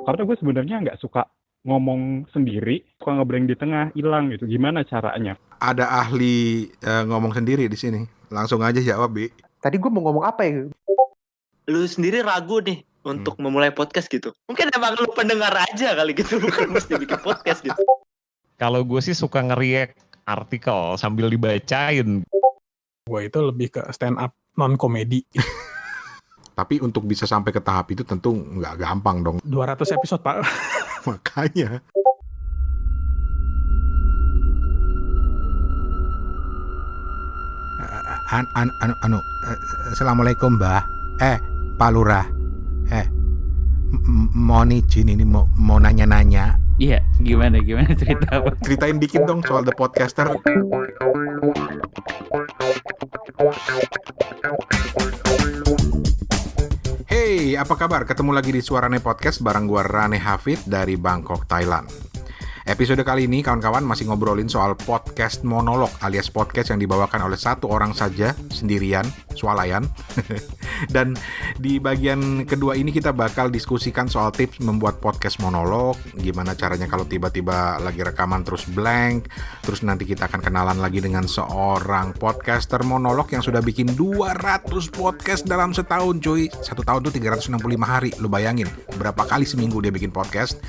Karena gue sebenarnya nggak suka ngomong sendiri, suka ngeblank di tengah, hilang gitu. Gimana caranya? Ada ahli ngomong sendiri di sini. Langsung aja jawab, Bi. Tadi gue mau ngomong apa ya? Lu sendiri ragu nih untuk memulai podcast gitu. Mungkin emang lu pendengar aja kali gitu, bukan mesti bikin podcast gitu. Kalau gue sih suka nge-react artikel sambil dibacain. Gue itu lebih ke stand up non-komedi. Tapi untuk bisa sampai ke tahap itu tentu nggak gampang dong. 200 episode, Pak. Makanya. Assalamualaikum, Mbah. Pak Lurah. Mohon izin ini mau nanya-nanya. Iya, gimana cerita apa? Ceritain dikit dong soal The Podcaster. Hey, apa kabar? Ketemu lagi di Suarane Podcast bareng gua Rane Hafid dari Bangkok, Thailand. Episode kali ini kawan-kawan masih ngobrolin soal podcast monolog alias podcast yang dibawakan oleh satu orang saja, sendirian, swalayan. Dan di bagian kedua ini kita bakal diskusikan soal tips membuat podcast monolog, gimana caranya kalau tiba-tiba lagi rekaman terus blank, terus nanti kita akan kenalan lagi dengan seorang podcaster monolog yang sudah bikin 200 podcast dalam setahun, cuy. Satu tahun tuh 365 hari, lu bayangin berapa kali seminggu dia bikin podcast.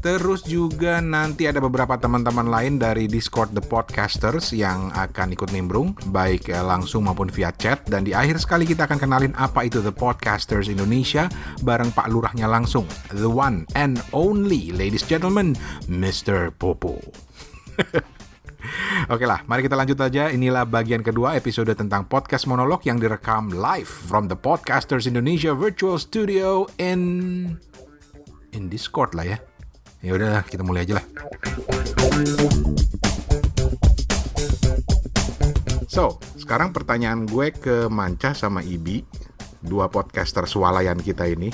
Terus juga nanti ada beberapa teman-teman lain dari Discord The Podcasters yang akan ikut nimbrung, baik langsung maupun via chat. Dan di akhir sekali kita akan kenalin apa itu The Podcasters Indonesia bareng Pak Lurahnya langsung, the one and only, ladies and gentlemen, Mr. Popo. Oke lah, mari kita lanjut aja. Inilah bagian kedua episode tentang podcast monolog yang direkam live from The Podcasters Indonesia Virtual Studio in Discord lah ya. Ya udahlah, kita mulai aja lah. So, sekarang pertanyaan gue ke Manca sama Ibi, dua podcaster swalayan kita ini,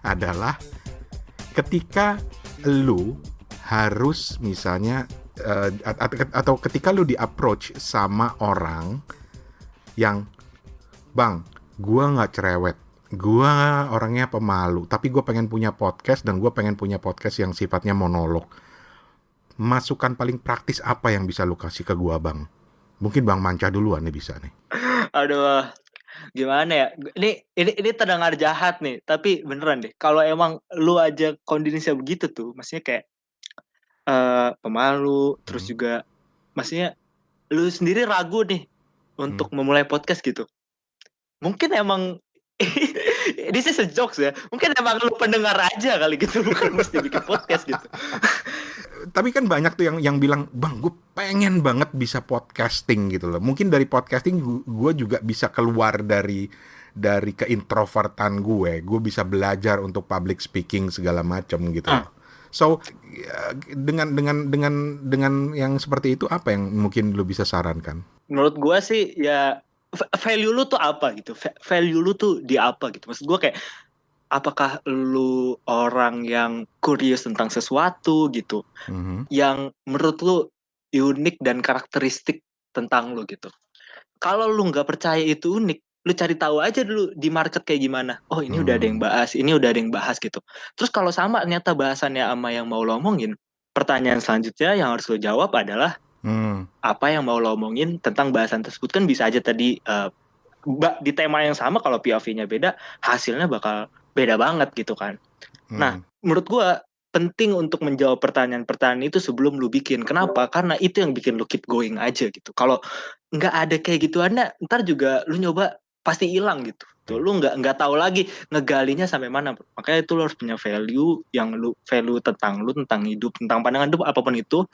adalah ketika lu harus misalnya atau ketika lu di-approach sama orang yang, "Bang, gue nggak cerewet, gue orangnya pemalu, tapi gue pengen punya podcast dan gue pengen punya podcast yang sifatnya monolog. Masukan paling praktis apa yang bisa lu kasih ke gue, Bang?" Mungkin Bang Manca duluan nih bisa nih. Aduh, gimana ya? Ini terdengar jahat nih, tapi beneran deh. Kalau emang lu aja kondisinya begitu tuh, maksudnya kayak pemalu, terus juga maksudnya lu sendiri ragu nih untuk memulai podcast gitu. Mungkin emang this is a jokes ya. Mungkin emang lu pendengar aja kali gitu, bukan mesti bikin podcast gitu. Tapi kan banyak tuh yang bilang, "Bang, gue pengen banget bisa podcasting gitu loh. Mungkin dari podcasting gue juga bisa keluar dari keintrovertan gue. Gue bisa belajar untuk public speaking segala macam gitu." So dengan yang seperti itu apa yang mungkin lu bisa sarankan? Menurut gue sih ya value lu tuh apa gitu. Value lu tuh di apa gitu. Maksud gue kayak apakah lu orang yang curious tentang sesuatu gitu, yang menurut lu unik dan karakteristik tentang lu gitu. Kalau lu nggak percaya itu unik, lu cari tahu aja dulu di market kayak gimana. Oh, ini udah ada yang bahas, ini udah ada yang bahas gitu. Terus kalau sama ternyata bahasannya sama yang mau lo omongin, pertanyaan selanjutnya yang harus lo jawab adalah apa yang mau lo omongin tentang bahasan tersebut. Kan bisa aja tadi di tema yang sama, kalau POV-nya beda, hasilnya bakal beda banget gitu kan. Nah, menurut gue penting untuk menjawab pertanyaan-pertanyaan itu sebelum lu bikin. Kenapa? Karena itu yang bikin lu keep going aja gitu. Kalau nggak ada kayak gitu, ntar juga lu nyoba pasti hilang gitu. Tuh, lu nggak tahu lagi ngegalinya sampai mana. Makanya itu lu harus punya value tentang lu, tentang hidup, tentang pandangan hidup apapun itu.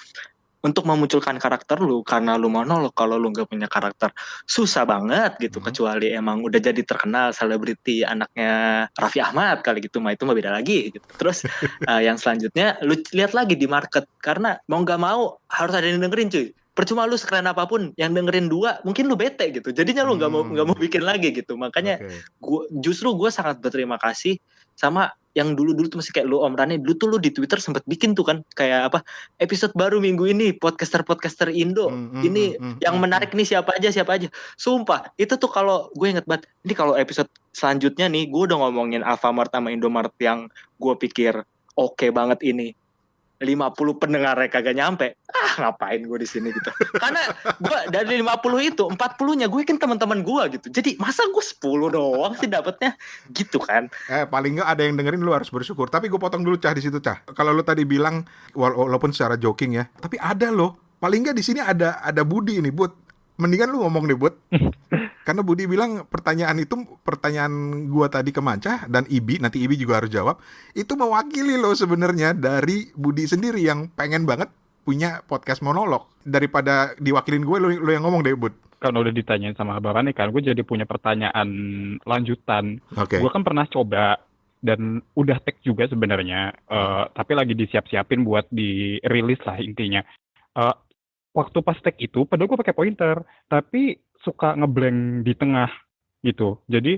Untuk memunculkan karakter lu, karena lu monolog, kalau lu nggak punya karakter susah banget gitu. Kecuali emang udah jadi terkenal selebriti anaknya Raffi Ahmad kali gitu, itu mah beda lagi gitu. Terus yang selanjutnya lu lihat lagi di market, karena mau nggak mau harus ada yang dengerin, cuy. Percuma lu sekeren apapun, yang dengerin 2 mungkin lu bete gitu, jadinya lu nggak mau bikin lagi gitu. Makanya gue sangat berterima kasih sama yang dulu tuh masih kayak lu Om Rane, dulu tuh lu di Twitter sempat bikin tuh kan kayak apa, episode baru minggu ini podcaster Indo ini yang menarik nih siapa aja. Sumpah itu tuh, kalau gue inget banget, ini kalau episode selanjutnya nih gue udah ngomongin Alfamart sama Indomart yang gue pikir oke banget ini. 50 pendengarnya kagak nyampe. Ngapain gue di sini gitu. Karena gue dari 50 itu 40-nya gue kan teman-teman gue gitu. Jadi masa gue 10 doang sih dapetnya gitu kan. Paling nggak ada yang dengerin, lu harus bersyukur. Tapi gue potong dulu Cah di situ Cah. Kalau lu tadi bilang walaupun secara joking ya, tapi ada loh. Paling nggak di sini ada Budi ini, Bud. Mendingan lu ngomong deh, Bud. Karena Budi bilang pertanyaan gua tadi ke Mancah dan Ibi, nanti Ibi juga harus jawab. Itu mewakili lo sebenarnya dari Budi sendiri yang pengen banget punya podcast monolog. Daripada diwakilin gue, lo yang ngomong deh, Bud. Karena udah ditanyain sama Abang Rane kan, gue jadi punya pertanyaan lanjutan. Oke. Gue kan pernah coba dan udah tag juga sebenarnya, tapi lagi disiap-siapin buat dirilis lah intinya. Waktu pas tag itu, padahal gue pakai pointer, tapi suka ngeblank di tengah gitu. Jadi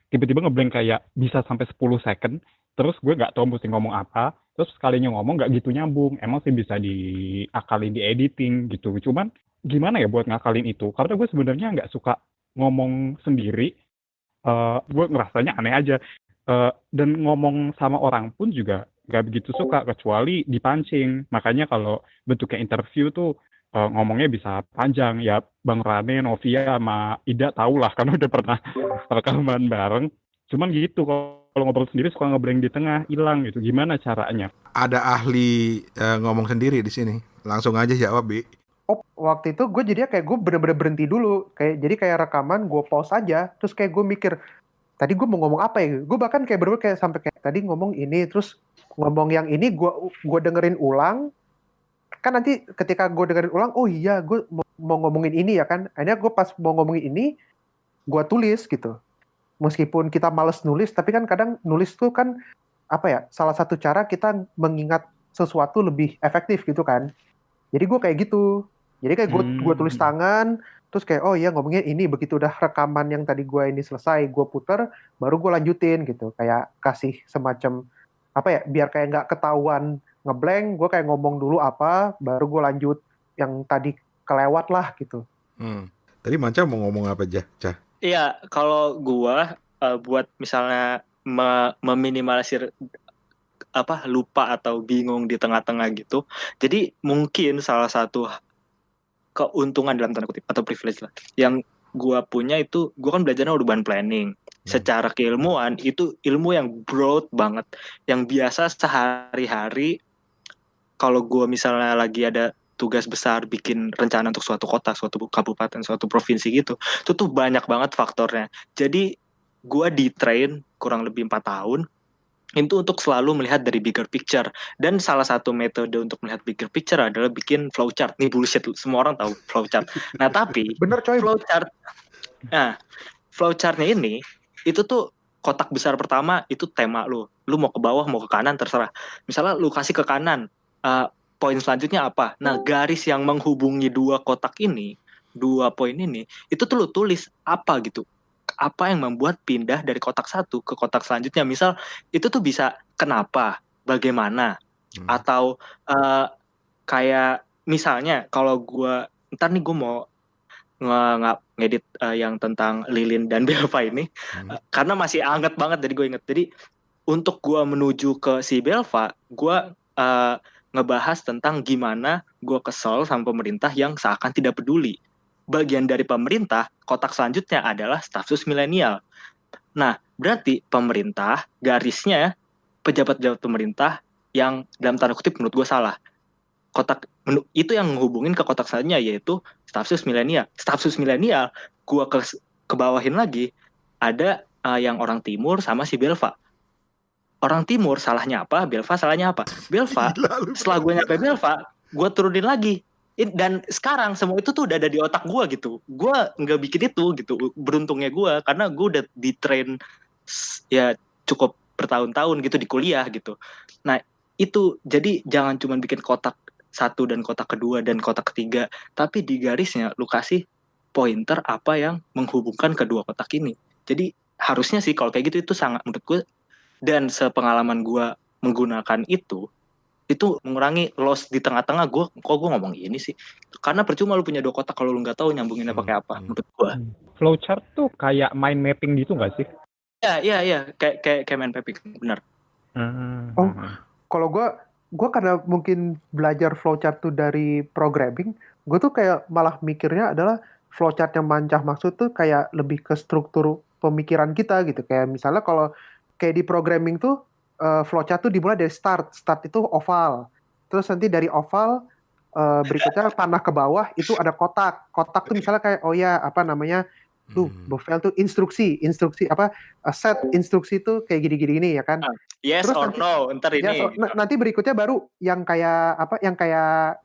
tiba-tiba ngeblank kayak bisa sampai 10 second, terus gue nggak tahu mesti ngomong apa, terus sekalinya ngomong nggak gitu nyambung. Emang sih bisa diakalin di editing gitu. Cuman gimana ya buat ngakalin itu? Karena gue sebenarnya nggak suka ngomong sendiri. Gue ngerasanya aneh aja. Dan ngomong sama orang pun juga nggak begitu suka, kecuali dipancing. Makanya kalau bentuknya interview tuh ngomongnya bisa panjang. Ya Bang Rane, Novia, sama Ida tau lah, karena udah pernah rekaman bareng. Cuman gitu, kalau ngobrol sendiri suka ngeblank di tengah, hilang gitu. Gimana caranya? Ada ahli ngomong sendiri di sini. Langsung aja jawab, Bi. Waktu itu gue jadinya kayak gue bener-bener berhenti dulu. Jadi kayak rekaman gue pause aja. Terus kayak gue mikir, tadi gue mau ngomong apa ya? Gue bahkan kayak bener-bener kayak sampai kayak tadi ngomong ini, terus ngomong yang ini gue dengerin ulang. Kan nanti ketika gue dengerin ulang, oh iya gue mau ngomongin ini ya kan. Akhirnya gue pas mau ngomongin ini, gue tulis gitu. Meskipun kita males nulis, tapi kan kadang nulis tuh kan apa ya? Salah satu cara kita mengingat sesuatu lebih efektif gitu kan. Jadi gue kayak gitu. Jadi kayak gue tulis tangan, terus kayak oh iya ngomongnya ini, begitu udah rekaman yang tadi gue ini selesai, gue puter, baru gue lanjutin gitu. Kayak kasih semacam apa ya, biar kayak nggak ketahuan ngeblank, gue kayak ngomong dulu apa, baru gue lanjut yang tadi kelewat lah gitu. Tadi Mancah mau ngomong apa aja, Cah? Iya, kalau gue buat misalnya meminimalisir lupa atau bingung di tengah-tengah gitu. Jadi mungkin salah satu keuntungan dalam tanda kutip atau privilege lah yang gue punya itu, gue kan belajarnya urban planning. Secara keilmuan itu ilmu yang broad banget, yang biasa sehari-hari kalau gue misalnya lagi ada tugas besar bikin rencana untuk suatu kota, suatu kabupaten, suatu provinsi gitu, itu tuh banyak banget faktornya. Jadi gue di-train kurang lebih 4 tahun itu untuk selalu melihat dari bigger picture. Dan salah satu metode untuk melihat bigger picture adalah bikin flowchart. Nih bullshit, semua orang tahu flowchart. Nah tapi bener coy. Flowchartnya ini itu tuh kotak besar pertama itu tema lu mau ke bawah mau ke kanan terserah. Misalnya lu kasih ke kanan, poin selanjutnya apa? Nah garis yang menghubungi dua poin ini itu tuh lu tulis apa gitu, apa yang membuat pindah dari kotak satu ke kotak selanjutnya. Misal itu tuh bisa kenapa, bagaimana, atau kayak misalnya kalau gue ntar nih gue mau ngedit yang tentang Lilin dan Belva ini, karena masih anget banget jadi gue inget. Jadi untuk gue menuju ke si Belva, gue ngebahas tentang gimana gue kesel sama pemerintah yang seakan tidak peduli. Bagian dari pemerintah, kotak selanjutnya adalah stafsus milenial. Nah, berarti pemerintah, garisnya pejabat-pejabat pemerintah yang dalam tanda kutip menurut gue salah. Kotak itu yang menghubungin ke kotak selanjutnya yaitu stafsus milenial. Stafsus milenial, gue ke bawahin lagi, ada yang orang timur sama si Belva. Orang timur salahnya apa, Belva salahnya apa. Belva, setelah gue nyampe Belva, gue turunin lagi. Dan sekarang semua itu tuh udah ada di otak gue gitu. Gue nggak bikin itu gitu. Beruntungnya gue, karena gue udah di-train ya cukup bertahun-tahun gitu di kuliah gitu. Nah itu jadi jangan cuma bikin kotak satu dan kotak kedua dan kotak ketiga, tapi di garisnya lu kasih pointer apa yang menghubungkan kedua kotak ini. Jadi harusnya sih kalau kayak gitu itu sangat menurut gue, dan sepengalaman gue menggunakan itu mengurangi loss di tengah-tengah. Gue ngomong ini sih, karena percuma lu punya dua kotak kalau lu nggak tahu nyambunginnya pakai apa. Menurut gue flowchart tuh kayak mind mapping gitu nggak sih? Iya kayak main mapping, benar. kalau gue karena mungkin belajar flowchart tuh dari programming, gue tuh kayak malah mikirnya adalah flowchart yang Mancah maksud tuh kayak lebih ke struktur pemikiran kita gitu. Kayak misalnya kalau kayak di programming tuh flowchart tuh dimulai dari start itu oval, terus nanti dari oval berikutnya panah ke bawah itu ada kotak tuh misalnya kayak oh ya apa namanya tuh Bofel tuh instruksi apa set instruksi tuh kayak gini ya kan. Yes Terus or nanti, no, ntar ya, ini nanti berikutnya baru yang kayak apa yang kayak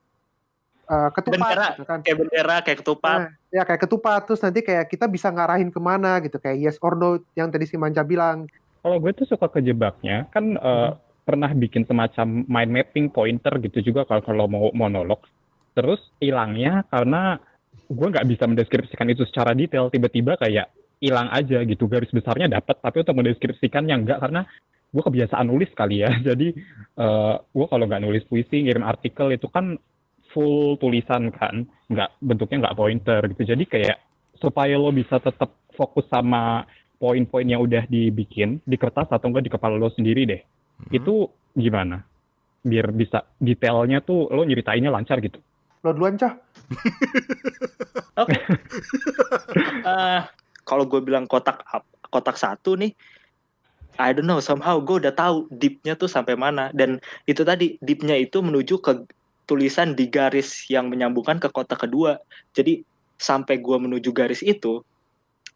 ketupat bendera, gitu kan. kayak bendera, kayak ketupat. Nah, ya kayak ketupat terus nanti kayak kita bisa ngarahin kemana gitu kayak yes or no yang tadi si Manca bilang. Kalau gue tuh suka kejebaknya kan pernah bikin semacam mind mapping pointer gitu juga kalau mau monolog. Terus hilangnya karena gue nggak bisa mendeskripsikan itu secara detail, tiba-tiba kayak hilang aja gitu, garis besarnya dapat tapi untuk mendeskripsikannya enggak karena gue kebiasaan nulis kali ya. Jadi gue kalau nggak nulis puisi ngirim artikel itu kan full tulisan kan, bentuknya nggak pointer gitu. Jadi kayak supaya lo bisa tetap fokus sama poin-poin yang udah dibikin di kertas atau enggak di kepala lo sendiri deh. Itu gimana? Biar bisa detailnya tuh lo nyeritainnya lancar gitu. Lo duluan, Cah. Oke. Kalau gue bilang kotak satu nih, I don't know, somehow gue udah tahu deep-nya tuh sampai mana. Dan itu tadi, deep-nya itu menuju ke tulisan di garis yang menyambungkan ke kotak kedua. Jadi sampai gue menuju garis itu,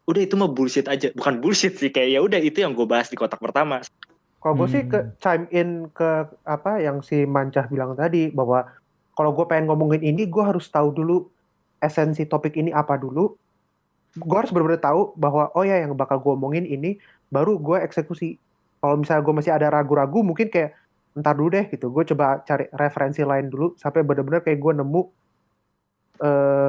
udah itu mah bullshit aja. Bukan bullshit sih, kayak ya udah itu yang gue bahas di kotak pertama. Kalau gue sih ke chime in ke apa yang si Mancah bilang tadi, bahwa kalau gue pengen ngomongin ini, gue harus tahu dulu esensi topik ini apa dulu. Gue harus benar-benar tahu bahwa oh ya yang bakal gue omongin ini, baru gue eksekusi. Kalau misalnya gue masih ada ragu-ragu, mungkin kayak ntar dulu deh gitu. Gue coba cari referensi lain dulu sampai benar-benar kayak gue nemu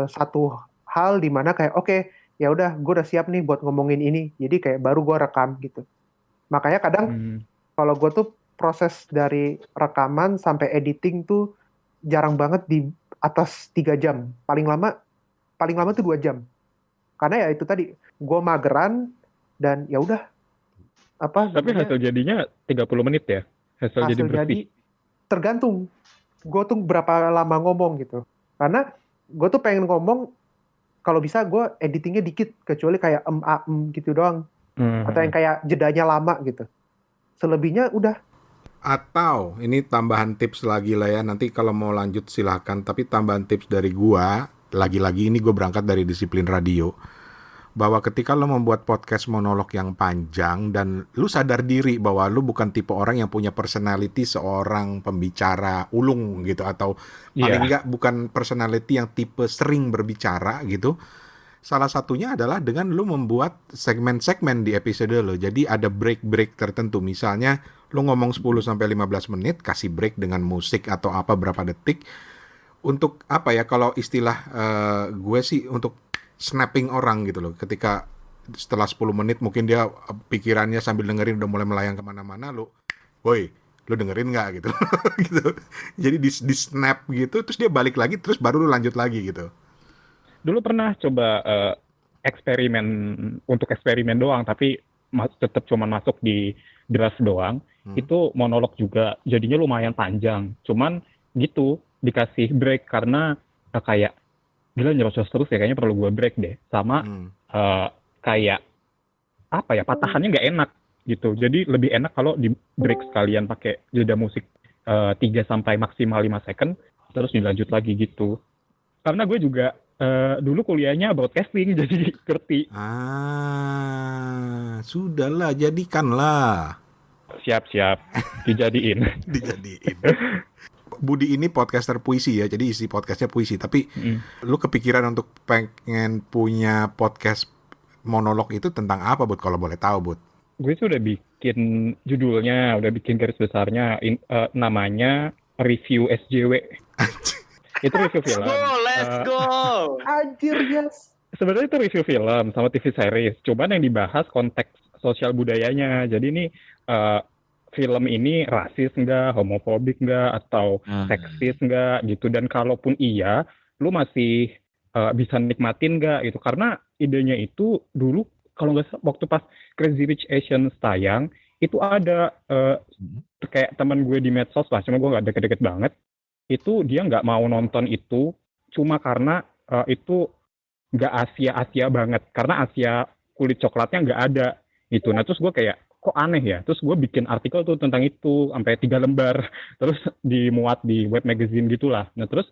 satu hal di mana kayak oke, ya udah gue udah siap nih buat ngomongin ini. Jadi kayak baru gue rekam gitu. Makanya kadang kalau gue tuh proses dari rekaman sampai editing tuh jarang banget di atas 3 jam. Paling lama tuh 2 jam. Karena ya itu tadi, gue mageran dan ya udah. Tapi hasil jadinya 30 menit ya? Hasil jadi bersih. Tergantung. Gue tuh berapa lama ngomong gitu. Karena gue tuh pengen ngomong, kalau bisa gue editingnya dikit. Kecuali kayak gitu doang. Atau yang kayak jedanya lama gitu. Selebihnya udah. Atau ini tambahan tips lagi lah ya, nanti kalau mau lanjut silahkan, tapi tambahan tips dari gua, lagi-lagi ini gue berangkat dari disiplin radio, bahwa ketika lo membuat podcast monolog yang panjang dan lu sadar diri bahwa lu bukan tipe orang yang punya personality seorang pembicara ulung gitu, atau paling enggak bukan personality yang tipe sering berbicara gitu. Salah satunya adalah dengan lu membuat segmen-segmen di episode lo. Jadi ada break-break tertentu. Misalnya lu ngomong 10-15 menit, kasih break dengan musik atau apa berapa detik. Untuk apa ya, kalau istilah gue sih untuk snapping orang gitu loh. Ketika setelah 10 menit mungkin dia pikirannya sambil dengerin udah mulai melayang kemana-mana, woi, lu dengerin nggak gitu. Gitu. Jadi di snap gitu, terus dia balik lagi, terus baru lu lanjut lagi gitu. Dulu pernah coba untuk eksperimen doang, tapi tetap cuma masuk di draft doang. Itu monolog juga, jadinya lumayan panjang. Cuman gitu, dikasih break karena kayak, gila nyerocos terus ya, kayaknya perlu gue break deh. Sama kayak, apa ya, patahannya nggak enak gitu. Jadi lebih enak kalau di break sekalian pakai jeda musik 3 sampai maksimal 5 second, terus dilanjut lagi gitu. Karena gue juga dulu kuliahnya broadcasting, jadi ngerti. Sudahlah, jadikanlah. Siap, dijadiin. Budi ini podcaster puisi ya, jadi isi podcastnya puisi. Tapi lu kepikiran untuk pengen punya podcast monolog itu tentang apa, Bud? Kalau boleh tahu, Bud? Gue sih udah bikin judulnya, udah bikin garis besarnya, namanya Review SJW. Itu review film. Let's go. Anjir, yes. Sebenarnya itu review film sama TV series. Cuman yang dibahas konteks sosial budayanya. Jadi ini film ini rasis nggak, homofobik nggak, atau seksis nggak gitu. Dan kalaupun iya, lu masih bisa nikmatin nggak gitu. Karena idenya itu dulu, kalau nggak salah, waktu pas Crazy Rich Asians tayang, itu ada kayak teman gue di medsos lah, cuma gue nggak deket-deket banget. Itu dia nggak mau nonton itu cuma karena itu nggak Asia banget, karena Asia kulit coklatnya nggak ada itu. Nah terus gue kayak kok aneh ya, terus gue bikin artikel tuh tentang itu sampai 3 lembar, terus dimuat di web magazine gitulah. Nah terus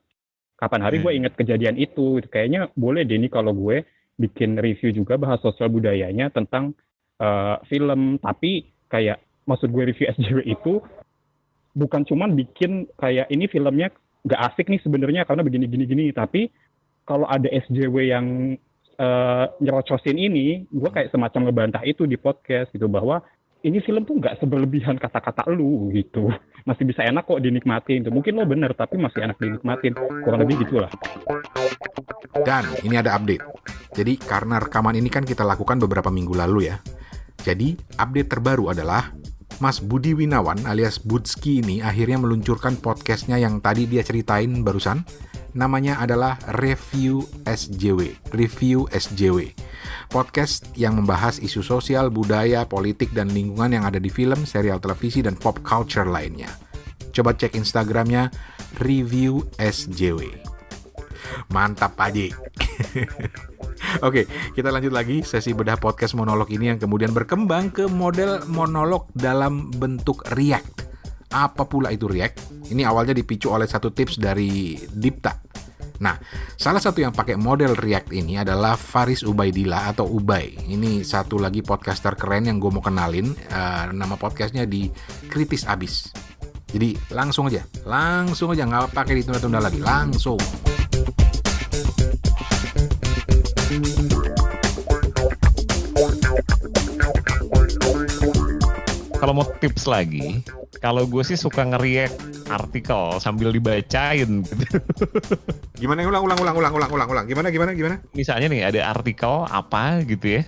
kapan hari gue inget kejadian itu, kayaknya boleh deh nih kalau gue bikin review juga bahas sosial budayanya tentang film. Tapi kayak maksud gue review SJW itu bukan cuman bikin kayak ini filmnya nggak asik nih sebenarnya karena begini, tapi kalau ada SJW yang nyerocosin ini, gue kayak semacam ngebantah itu di podcast gitu, bahwa ini film tuh nggak seberlebihan kata-kata lu gitu, masih bisa enak kok dinikmatin tuh. Mungkin lo bener tapi masih enak dinikmatin, kurang lebih gitulah. Dan ini ada update. Jadi karena rekaman ini kan kita lakukan beberapa minggu lalu ya. Jadi update terbaru adalah Mas Budi Winawan alias Budski ini akhirnya meluncurkan podcastnya yang tadi dia ceritain barusan. Namanya adalah Review SJW. Podcast yang membahas isu sosial, budaya, politik, dan lingkungan yang ada di film, serial televisi, dan pop culture lainnya. Coba cek Instagramnya Review SJW. Mantap Pak. Oke, kita lanjut lagi sesi bedah podcast monolog ini yang kemudian berkembang ke model monolog dalam bentuk react. Apa pula itu react? Ini awalnya dipicu oleh satu tips dari Dipta. Nah, salah satu yang pakai model react ini adalah Faris Ubaidillah atau Ubay. Ini satu lagi podcaster keren yang gue mau kenalin. Nama podcastnya di Kritis Abis. Jadi langsung aja, nggak pakai ditunda-tunda lagi, langsung. Kalau mau tips lagi, kalau gue sih suka nge-react artikel sambil dibacain gitu. Gimana? Ulang. Gimana? Misalnya nih ada artikel apa gitu ya,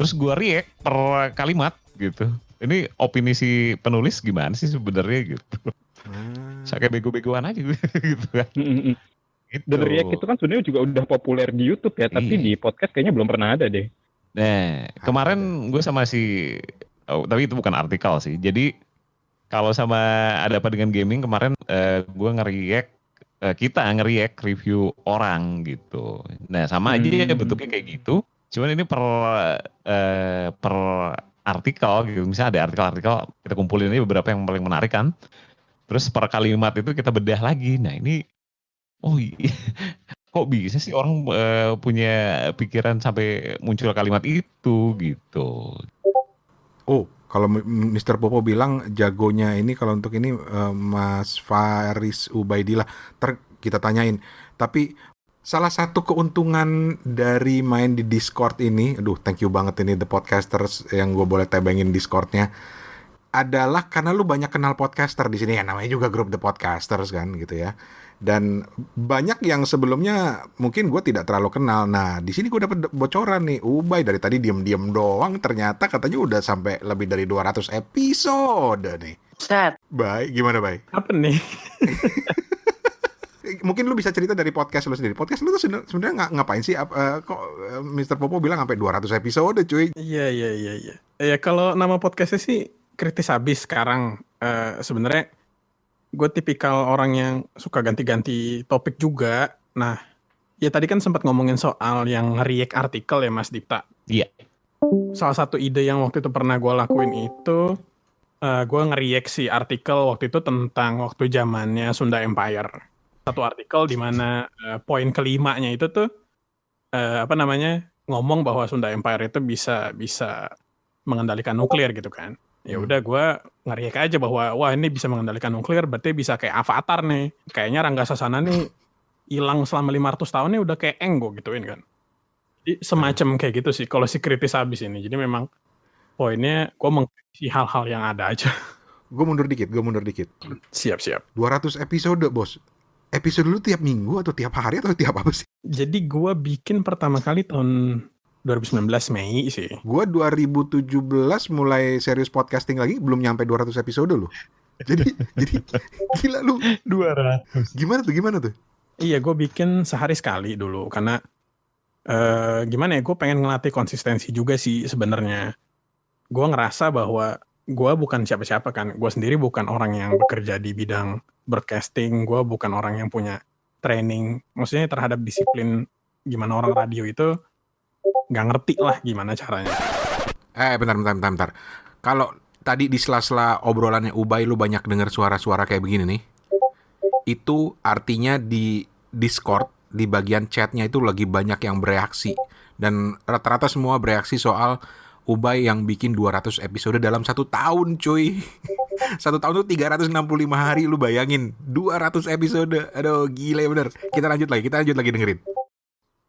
terus gue react per kalimat gitu. Ini opini si penulis gimana sih sebenarnya gitu. Saya kayak bego-begoan aja gitu kan. Gitu. Dan react itu kan sebenarnya juga udah populer di YouTube ya, tapi di podcast kayaknya belum pernah ada deh. Nah, kemarin gue sama tapi itu bukan artikel sih. Jadi kalau sama ada apa dengan gaming kemarin gue kita nge-react review orang gitu. Nah, sama aja ya bentuknya kayak gitu. Cuman ini per artikel gitu. Misalnya ada artikel-artikel kita kumpulin ini beberapa yang paling menarik kan. Terus per kalimat itu kita bedah lagi. Nah, ini kok bisa sih orang punya pikiran sampai muncul kalimat itu gitu. Oh, kalau Mr. Popo bilang jagonya ini kalau untuk ini Mas Faris Ubaidillah, kita tanyain. Tapi salah satu keuntungan dari main di Discord ini, thank you banget ini The Podcasters yang gue boleh tebengin Discordnya, adalah karena lu banyak kenal podcaster di sini ya, namanya juga grup The Podcasters kan gitu ya. Dan banyak yang sebelumnya mungkin gue tidak terlalu kenal. Nah, di sini gue dapat bocoran nih. Ubay dari tadi diem-diem doang, ternyata katanya udah sampai lebih dari 200 episode nih. Set. Bay, gimana Bay? Apa nih? Mungkin lu bisa cerita dari podcast lu sendiri. Podcast lu tuh sebenarnya ngapain sih? Kok Mr. Popo bilang sampai 200 episode cuy? Iya. Ya kalau nama podcastnya sih Kritis Abis sekarang. Sebenarnya gue tipikal orang yang suka ganti-ganti topik juga. Nah, ya tadi kan sempat ngomongin soal yang nge-react artikel ya Mas Dipta. Iya. Salah satu ide yang waktu itu pernah gue lakuin itu, gue nge-react si artikel waktu itu tentang waktu zamannya Sunda Empire. Satu artikel di mana poin kelimanya itu tuh ngomong bahwa Sunda Empire itu bisa mengendalikan nuklir gitu kan. Ya udah gue nge-react aja bahwa wah ini bisa mengendalikan nuklir berarti bisa kayak Avatar nih. Kayaknya Rangga Sasana nih hilang selama 500 tahun nih udah kayak gue gituin kan. Jadi semacam kayak gitu sih kalau si Kritis Abis ini. Jadi memang poinnya gue mengkritisi hal-hal yang ada aja. Gue mundur dikit. Siap. 200 episode bos. Episode lu tiap minggu atau tiap hari atau tiap apa sih? Jadi gue bikin pertama kali tahun 2019 Mei sih. Gue 2017 mulai serius podcasting lagi, belum nyampe 200 episode loh. Jadi gila lu. 200. Gimana tuh? Iya, gue bikin sehari sekali dulu karena gimana ya, gue pengen ngelatih konsistensi juga sih sebenarnya. Gue ngerasa bahwa gue bukan siapa-siapa kan. Gue sendiri bukan orang yang bekerja di bidang broadcasting. Gue bukan orang yang punya training. Maksudnya terhadap disiplin gimana orang radio itu nggak ngerti lah gimana caranya. Bentar. Kalau tadi di sela-sela obrolannya Ubay lu banyak dengar suara-suara kayak begini nih, itu artinya di Discord, di bagian chatnya itu lagi banyak yang bereaksi. Dan rata-rata semua bereaksi soal Ubay yang bikin 200 episode dalam 1 tahun, cuy. 1 tahun tuh 365 hari, lu bayangin. 200 episode. Aduh, gila bener. Kita lanjut lagi dengerin.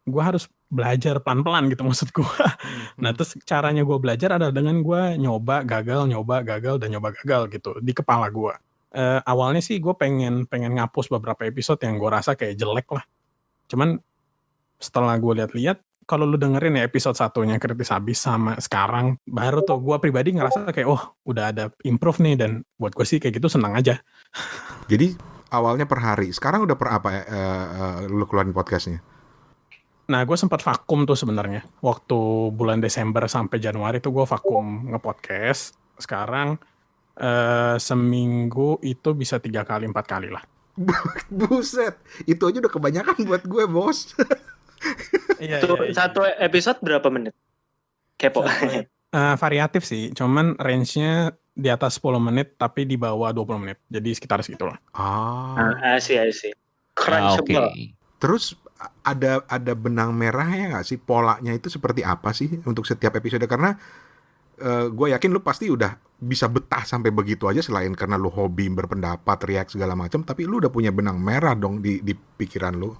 Gue harus belajar pelan-pelan gitu maksud gue. Nah terus caranya gue belajar adalah dengan gue nyoba gagal gitu di kepala gue. Awalnya sih gue pengen ngapus beberapa episode yang gue rasa kayak jelek lah. Cuman setelah gue lihat-lihat, kalau lu dengerin ya episode 1-nya Kritis Habis sama sekarang, baru tuh gue pribadi ngerasa kayak udah ada improve nih, dan buat gue sih kayak gitu senang aja. Jadi awalnya per hari, sekarang udah per apa lu keluarin podcastnya? Nah gue sempat vakum tuh sebenarnya. Waktu bulan Desember sampai Januari tuh gue vakum nge-podcast. Sekarang seminggu itu bisa 3 kali 4 kali lah. Buset, itu aja udah kebanyakan buat gue, bos. Iya. Satu episode berapa menit? Kepo. Variatif sih, cuman range-nya di atas 10 menit tapi di bawah 20 menit. Jadi sekitar segitulah. I see. Crunchable. Terus ada benang merahnya nggak sih? Polanya itu seperti apa sih untuk setiap episode? Karena gue yakin lu pasti udah bisa betah sampai begitu aja, selain karena lu hobi berpendapat, react segala macam, tapi lu udah punya benang merah dong di pikiran lu.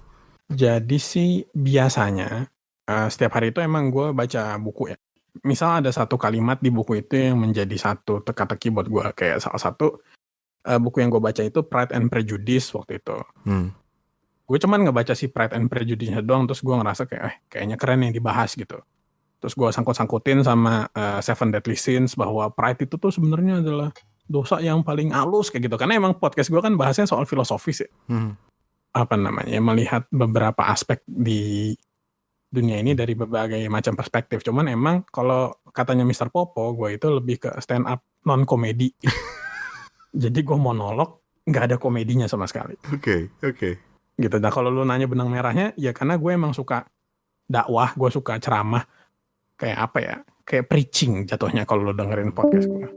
Jadi sih biasanya setiap hari itu emang gue baca buku ya. Misal ada satu kalimat di buku itu yang menjadi satu teka-teki buat gue. Kayak salah satu buku yang gue baca itu Pride and Prejudice waktu itu. Gue cuman ngebaca si Pride and Prejudice-nya doang, terus gue ngerasa kayaknya keren yang dibahas gitu. Terus gue sangkut-sangkutin sama Seven Deadly Sins bahwa pride itu tuh sebenarnya adalah dosa yang paling halus kayak gitu. Karena emang podcast gue kan bahasnya soal filosofis ya. Melihat beberapa aspek di dunia ini dari berbagai macam perspektif. Cuman emang kalau katanya Mr. Popo, gue itu lebih ke stand up non komedi. Jadi gue monolog, nggak ada komedinya sama sekali. Oke. Gitu. Nah kalau lu nanya benang merahnya, ya karena gue emang suka dakwah, gue suka ceramah, kayak preaching jatuhnya kalau lu dengerin podcast gue.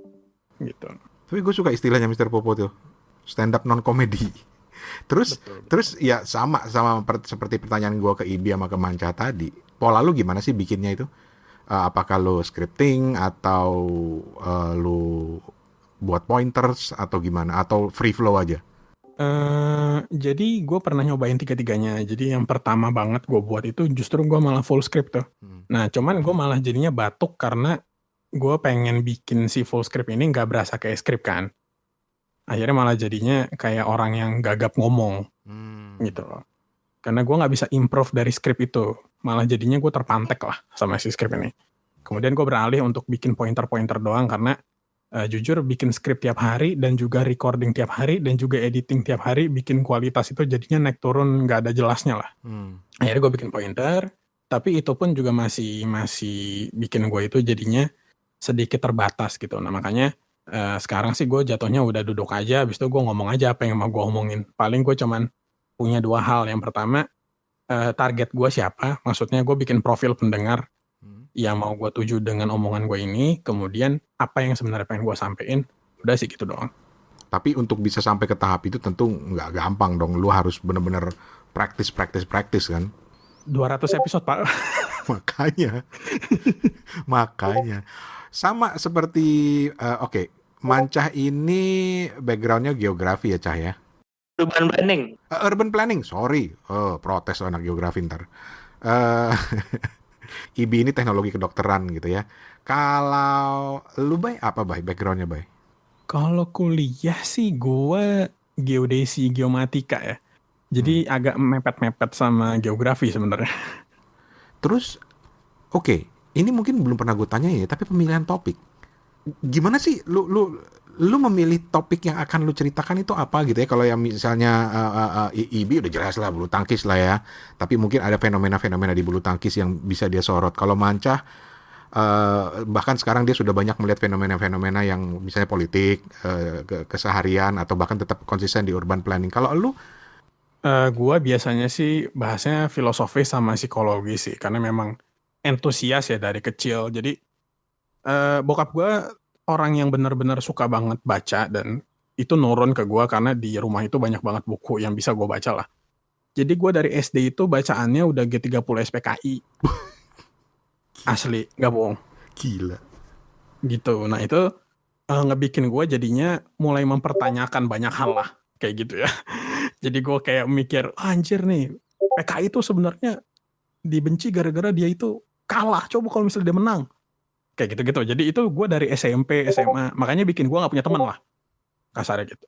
Gitu. Tapi gue suka istilahnya Mr. Popo tuh, stand up non komedi. Terus ya sama seperti pertanyaan gue ke Ibi sama ke Manca tadi. Pola lu gimana sih bikinnya itu? Apakah lu scripting atau lu buat pointers atau gimana? Atau free flow aja? Jadi gue pernah nyobain tiga-tiganya. Jadi yang pertama banget gue buat itu justru gue malah full script tuh. Nah cuman gue malah jadinya batuk karena gue pengen bikin si full script ini gak berasa kayak script kan. Akhirnya malah jadinya kayak orang yang gagap ngomong gitu loh. Karena gue gak bisa improve dari skrip itu. Malah jadinya gue terpantek lah sama si skrip ini. Kemudian gue beralih untuk bikin pointer-pointer doang. Karena jujur bikin skrip tiap hari dan juga recording tiap hari dan juga editing tiap hari, bikin kualitas itu jadinya naik turun gak ada jelasnya lah. Akhirnya gue bikin pointer. Tapi itu pun juga masih bikin gue itu jadinya sedikit terbatas gitu. Nah makanya sekarang sih gue jatuhnya udah duduk aja, habis itu gue ngomong aja apa yang mau gue omongin. Paling gue cuman punya 2 hal. Yang pertama, target gue siapa, maksudnya gue bikin profil pendengar yang mau gue tuju dengan omongan gue ini. Kemudian apa yang sebenarnya pengen gue sampein, udah sih gitu doang. Tapi untuk bisa sampai ke tahap itu tentu nggak gampang dong. Lu harus bener-bener practice kan. 200 episode pak. Makanya sama seperti Mancah ini backgroundnya geografi ya Cah ya? Urban planning, sorry. Protes anak geografi ntar. Ibi ini teknologi kedokteran gitu ya. Kalau lu Bay, apa Bay backgroundnya Bay? Kalau kuliah sih gue geodesi, geomatika ya. Jadi agak mepet-mepet sama geografi sebenarnya. Terus ini mungkin belum pernah gue tanya ya, tapi pemilihan topik. Gimana sih lu memilih topik yang akan lu ceritakan itu apa gitu ya? Kalau yang misalnya IB udah jelas lah bulu tangkis lah ya. Tapi mungkin ada fenomena-fenomena di bulu tangkis yang bisa dia sorot. Kalau Mancah Bahkan sekarang dia sudah banyak melihat fenomena-fenomena yang misalnya politik, keseharian, atau bahkan tetap konsisten di urban planning. Kalau lu, Gua biasanya sih bahasnya filosofi sama psikologi sih, karena memang entusias ya dari kecil. Jadi bokap gua orang yang benar-benar suka banget baca, dan itu nurun ke gua karena di rumah itu banyak banget buku yang bisa gua baca lah. Jadi gua dari SD itu bacaannya udah G30 SPKI. Asli, nggak bohong. gila. Gitu. Nah itu ngebikin gue jadinya mulai mempertanyakan banyak hal lah. Kayak gitu ya. Jadi gue kayak mikir, anjir nih, PKI itu sebenarnya dibenci gara-gara dia itu kalah. Coba kalau misalnya dia menang. Kayak gitu-gitu. Jadi itu gue dari SMP, SMA. Makanya bikin gue gak punya teman lah. Kasarnya gitu.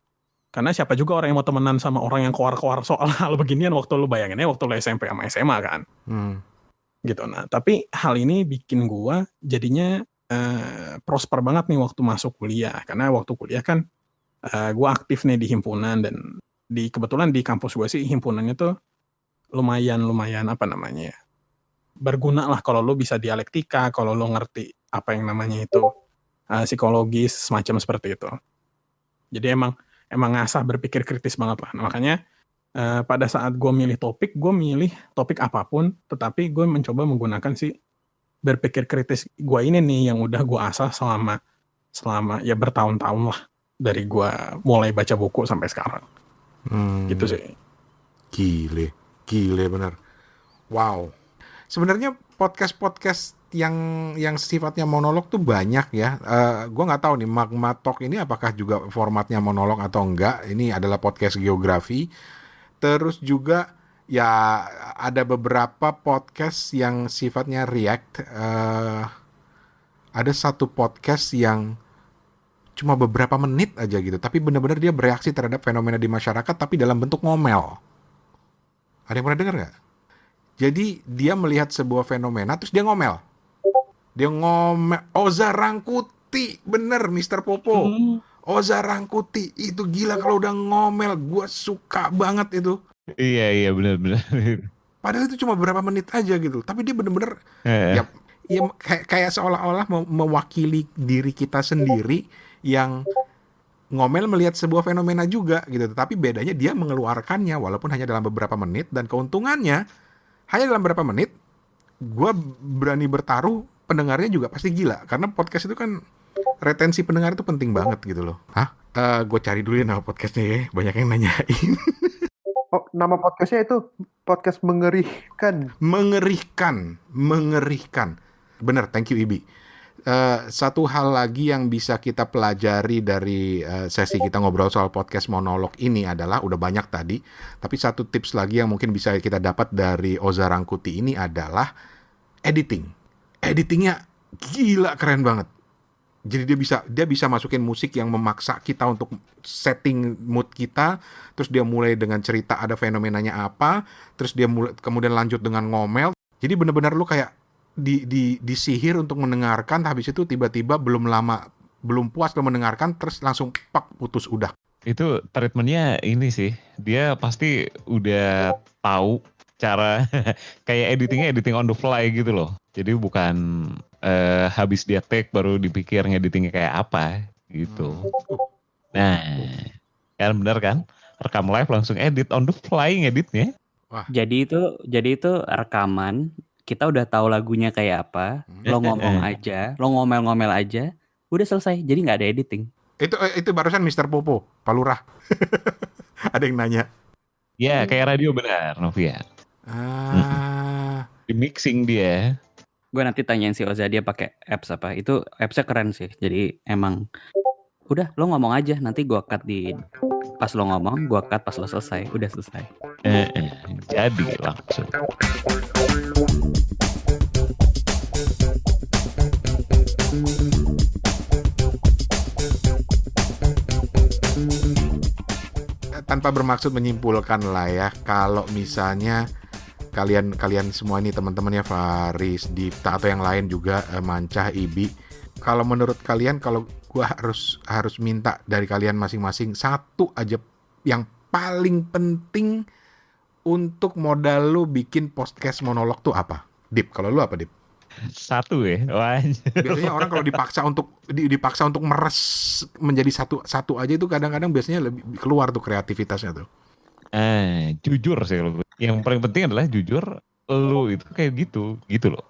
Karena siapa juga orang yang mau temenan sama orang yang koar-koar soal hal beginian waktu lu bayanginnya waktu lu SMP sama SMA kan. Gitu. Nah, tapi hal ini bikin gua jadinya prosper banget nih waktu masuk kuliah. Karena waktu kuliah kan gua aktif nih di himpunan, dan kebetulan di kampus gua sih himpunannya tuh lumayan apa namanya ya, berguna lah kalau lu bisa dialektika, kalau lu ngerti apa yang namanya itu psikologis semacam seperti itu. Jadi emang ngasah berpikir kritis banget lah. Nah, makanya pada saat gue milih topik apapun, tetapi gue mencoba menggunakan si berpikir kritis gue ini nih yang udah gue asah selama ya bertahun-tahun lah, dari gue mulai baca buku sampai sekarang. Gitu sih. Gile bener. Wow. Sebenarnya podcast yang sifatnya monolog tuh banyak ya. Gue nggak tahu nih Magma Talk ini apakah juga formatnya monolog atau enggak. Ini adalah podcast geografi. Terus juga ya ada beberapa podcast yang sifatnya react. Ada satu podcast yang cuma beberapa menit aja gitu, tapi benar-benar dia bereaksi terhadap fenomena di masyarakat, tapi dalam bentuk ngomel. Ada yang pernah dengar nggak? Jadi dia melihat sebuah fenomena, terus dia ngomel. Oza Rangkuti, bener Mr. Popo. Oza Rangkuti, itu gila kalau udah ngomel. Gue suka banget itu. Iya benar. Padahal itu cuma beberapa menit aja gitu. Tapi dia bener-bener ya kayak seolah-olah mewakili diri kita sendiri yang ngomel melihat sebuah fenomena juga gitu. Tapi bedanya dia mengeluarkannya walaupun hanya dalam beberapa menit, dan keuntungannya hanya dalam beberapa menit, gue berani bertaruh pendengarnya juga pasti gila. Karena podcast itu kan retensi pendengar itu penting banget gitu loh. Gue cari dulu ya nama podcastnya ya, banyak yang nanyain. Oh, nama podcastnya itu podcast mengerikan. Mengerikan. Bener, thank you Ibi. Satu hal lagi yang bisa kita pelajari dari sesi kita ngobrol soal podcast monolog ini adalah, udah banyak tadi, tapi satu tips lagi yang mungkin bisa kita dapat dari Oza Rangkuti ini adalah editing. Editingnya gila keren banget. Jadi dia bisa masukin musik yang memaksa kita untuk setting mood kita, terus dia mulai dengan cerita ada fenomenanya apa, terus dia kemudian lanjut dengan ngomel. Jadi benar-benar lu kayak disihir untuk mendengarkan, habis itu tiba-tiba belum puas lo mendengarkan, terus langsung pak putus udah. Itu treatmentnya ini sih, dia pasti udah tahu cara kayak editing on the fly gitu loh. Jadi bukan habis dia take baru dipikir ngeditingnya kayak apa gitu. Nah, kan bener kan? Rekam live langsung edit on the fly ngeditnya. Jadi itu rekaman, kita udah tahu lagunya kayak apa, lo ngomong aja, lo ngomel-ngomel aja, udah selesai. Jadi nggak ada editing. Itu barusan Mr. Popo, Palurah. Ada yang nanya. Ya, kayak radio benar, Novia. Di mixing dia. Gue nanti tanyain si Oza dia pakai apps apa. Itu appsnya keren sih. Jadi emang udah lo ngomong aja, nanti gue cut di pas lo ngomong, gue cut pas lo selesai. Udah selesai. Jadi langsung. Tanpa bermaksud menyimpulkan lah ya, kalau misalnya kalian semua ini teman-teman ya, Faris, Dipta atau yang lain juga, Mancah, Ibi, kalau menurut kalian, kalau gua harus minta dari kalian masing-masing satu aja yang paling penting untuk modal lu bikin podcast monolog tuh apa? Dip, kalau lu apa Dip? Satu ya. Wah. Biasanya orang kalau dipaksa untuk meres menjadi satu aja itu kadang-kadang biasanya lebih keluar tuh kreativitasnya tuh. Jujur sih kalau gue. Yang paling penting adalah jujur. Lu itu kayak gitu loh.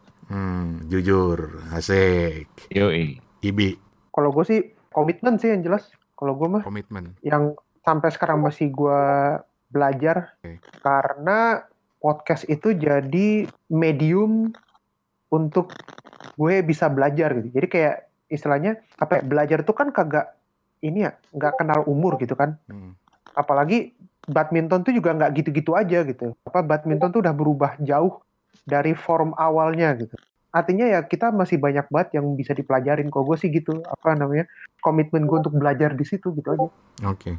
Jujur, asik. Yoi. Ibi, Kalau gue sih komitmen sih yang jelas. Kalau gue mah komitmen. yang sampai sekarang masih gue belajar. Oke. Karena podcast itu jadi medium untuk gue bisa belajar gitu. Jadi kayak istilahnya apa ya, belajar itu kan kagak ini ya, nggak kenal umur gitu kan. Apalagi badminton tuh juga nggak gitu-gitu aja gitu. Badminton tuh udah berubah jauh dari form awalnya gitu. Artinya ya kita masih banyak banget yang bisa dipelajarin. Kalau gue sih gitu, komitmen gue untuk belajar di situ gitu aja. Oke.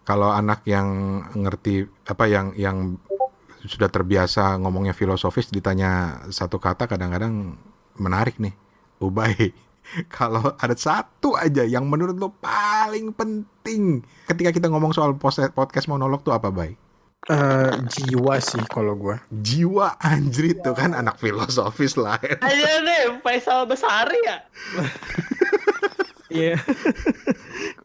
Kalau anak yang ngerti yang sudah terbiasa ngomongnya filosofis ditanya satu kata kadang-kadang menarik nih. Ubay, kalau ada satu aja yang menurut lo paling penting ketika kita ngomong soal podcast monolog tuh apa, Bay? Jiwa sih kalau gue. Jiwa, anjrit tuh kan anak filosofis lah. Ayo deh, Faisal Besari ya. Iya.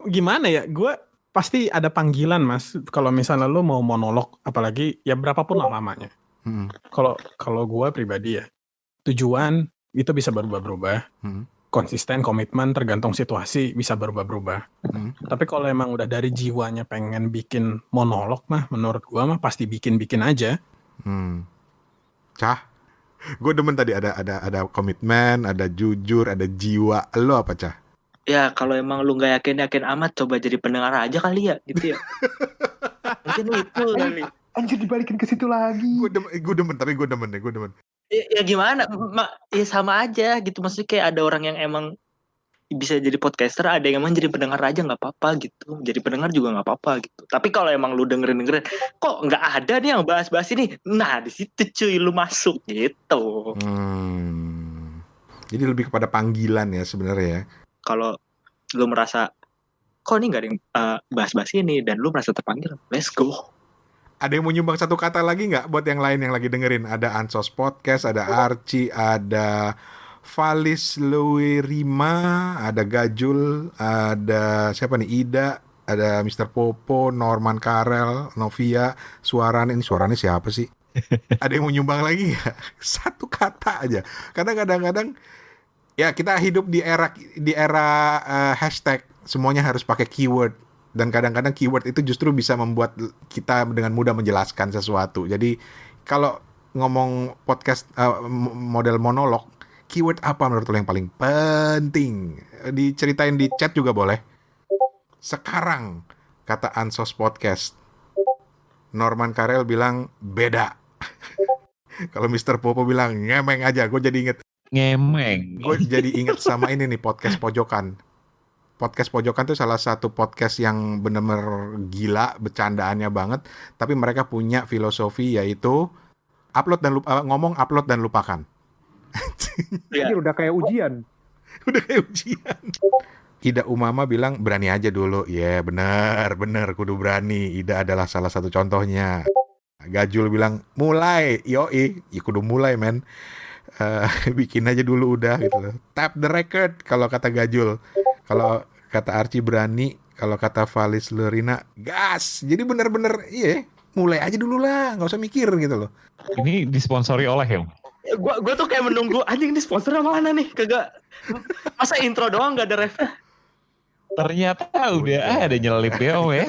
Gimana ya? Gue pasti ada panggilan, Mas. Kalau misalnya lo mau monolog, apalagi ya berapapun lah lamanya. Kalau gue pribadi ya, tujuan itu bisa berubah-berubah. Konsisten, komitmen, tergantung situasi bisa berubah-berubah. Tapi kalau emang udah dari jiwanya pengen bikin monolog mah, menurut gua mah pasti bikin aja. Cah, gue demen tadi ada komitmen, ada jujur, ada jiwa. Lo apa, Cah? Ya kalau emang lu nggak yakin amat, coba jadi pendengar aja kali ya, gitu ya. Mungkin itu kali. Anjir, dibalikin ke situ lagi. Gue demen. Ya gimana, ya sama aja gitu. Maksudnya kayak ada orang yang emang bisa jadi podcaster, ada yang emang jadi pendengar aja nggak apa-apa gitu. Jadi pendengar juga nggak apa-apa gitu. Tapi kalau emang lu dengerin, kok nggak ada nih yang bahas-bahas ini, nah di situ cuy lu masuk gitu. Jadi lebih kepada panggilan ya sebenarnya ya. Kalau lu merasa kok ini nggak ada yang bahas-bahas ini dan lu merasa terpanggil, let's go. Ada yang mau nyumbang satu kata lagi nggak buat yang lain yang lagi dengerin? Ada Ansos Podcast, ada Archie, ada Valis Luirima, ada Gajul, ada siapa nih, Ida, ada Mr. Popo, Norman Karel, Novia, Suarane. Ini Suarane siapa sih? Ada yang mau nyumbang lagi nggak? Satu kata aja. Karena kadang-kadang ya kita hidup di era hashtag, semuanya harus pakai keyword. Dan kadang-kadang keyword itu justru bisa membuat kita dengan mudah menjelaskan sesuatu. Jadi kalau ngomong podcast model monolog, keyword apa menurut lo yang paling penting? Diceritain di chat juga boleh. Sekarang, kata Ansos Podcast, Norman Karel bilang beda. Kalau Mr. Popo bilang ngemeng aja, gue jadi inget sama ini nih, Podcast Pojokan. Podcast Pojokan tuh salah satu podcast yang bener-bener gila, bercandaannya banget, tapi mereka punya filosofi yaitu ngomong upload dan lupakan. Ini udah kayak ujian. Ida Umama bilang berani aja dulu. Ya bener kudu berani. Ida adalah salah satu contohnya. Gajul bilang mulai, yoi, ya kudu mulai men. Bikin aja dulu udah gitu loh. Tap the record kalau kata Gajul. Kalau kata Archie berani, kalau kata Valis Lerina gas. Jadi bener-bener mulai aja dulu lah, nggak usah mikir gitu loh. Ini disponsori oleh ya? Gue tuh kayak menunggu anjing ini sponsor mana nih, kagak. Masa intro doang nggak ada ref? Ternyata udah ada nyelip ya Om ya.